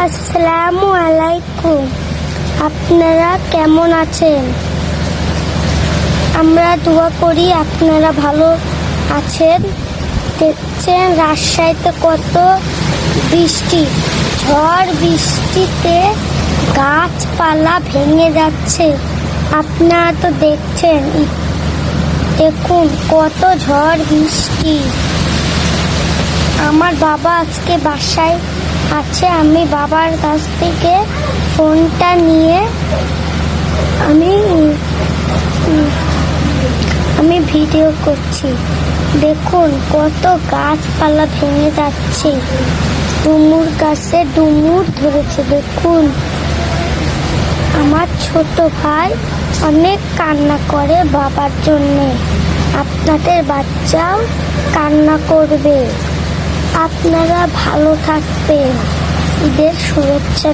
আসসালামু আলাইকুম। আপনারা কেমন আছেন? আমরা দোয়া করি আপনারা ভালো আছেন। দেখছেন রাজশাহীতে কত বৃষ্টি, ঝড় বৃষ্টিতে গাছপালা ভেঙে যাচ্ছে। আপনারা তো দেখছেন, দেখুন কত ঝড় বৃষ্টি। আমার বাবা আজকে বাসায় আছে। আমি বাবার কাছ থেকে ফোনটা নিয়ে আমি ভিডিও করছি। দেখুন কত গাছপালা ভেঙে যাচ্ছে। ডুমুর গাছে ডুমুর ধরেছে। দেখুন আমার ছোট ভাই অনেক কান্না করে বাবার জন্যে। আপনাদের বাচ্চাও কান্না করবে। আপনারা ভালো থাকবেন। ঈদের শুভেচ্ছা।